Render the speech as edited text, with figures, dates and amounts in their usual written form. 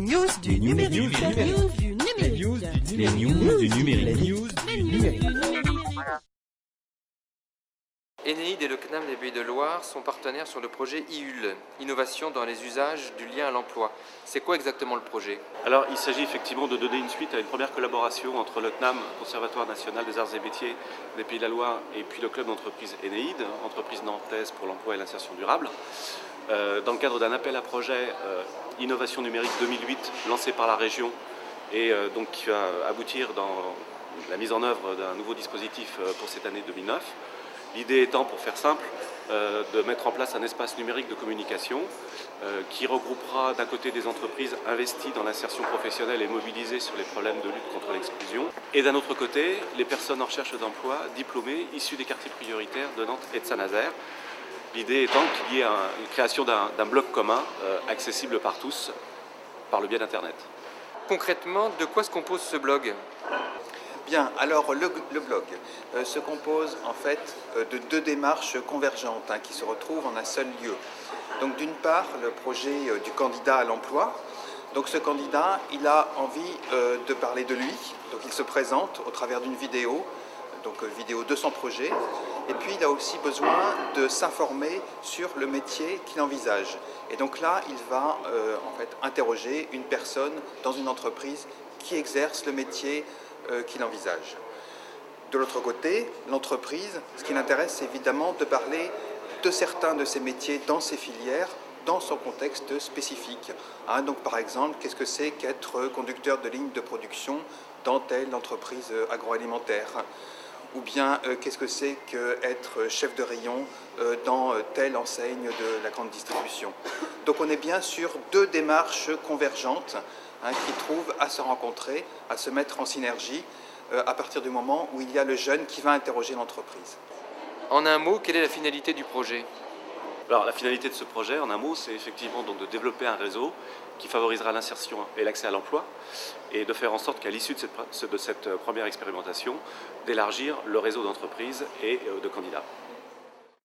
news du numérique. Les news du numérique. Enéide et le CNAM des Pays de Loire sont partenaires sur le projet IUL, Innovation dans les usages du lien à l'emploi. C'est quoi exactement le projet? Alors, il s'agit effectivement de donner une suite à une première collaboration entre le CNAM, Conservatoire national des arts et métiers des Pays de la Loire, et puis le club d'entreprise Enéide, entreprise nantaise pour l'emploi et l'insertion durable, dans le cadre d'un appel à projet Innovation numérique 2008 lancé par la région et donc qui va aboutir dans la mise en œuvre d'un nouveau dispositif pour cette année 2009. L'idée étant, pour faire simple, de mettre en place un espace numérique de communication qui regroupera d'un côté des entreprises investies dans l'insertion professionnelle et mobilisées sur les problèmes de lutte contre l'exclusion, et d'un autre côté, les personnes en recherche d'emploi diplômées issues des quartiers prioritaires de Nantes et de Saint-Nazaire. L'idée étant qu'il y ait une création d'un bloc commun accessible par tous par le biais d'Internet. Concrètement, de quoi se compose ce blog? Bien, alors le blog se compose en fait de deux démarches convergentes qui se retrouvent en un seul lieu. Donc d'une part, le projet du candidat à l'emploi. Donc ce candidat, il a envie de parler de lui, donc il se présente au travers d'une vidéo, donc vidéo de son projet, et puis il a aussi besoin de s'informer sur le métier qu'il envisage. Et donc là, il va en fait interroger une personne dans une entreprise qui exerce le métier qu'il envisage. De l'autre côté, l'entreprise, ce qui l'intéresse, c'est évidemment de parler de certains de ces métiers dans ces filières, dans son contexte spécifique. Donc par exemple, qu'est-ce que c'est qu'être conducteur de ligne de production dans telle entreprise agroalimentaire? Ou bien qu'est-ce que c'est qu'être chef de rayon dans telle enseigne de la grande distribution. Donc on est bien sur deux démarches convergentes qui trouvent à se rencontrer, à se mettre en synergie à partir du moment où il y a le jeune qui va interroger l'entreprise. En un mot, quelle est la finalité du projet? Alors la finalité de ce projet, en un mot, c'est effectivement donc de développer un réseau qui favorisera l'insertion et l'accès à l'emploi et de faire en sorte qu'à l'issue de cette première expérimentation, d'élargir le réseau d'entreprises et de candidats.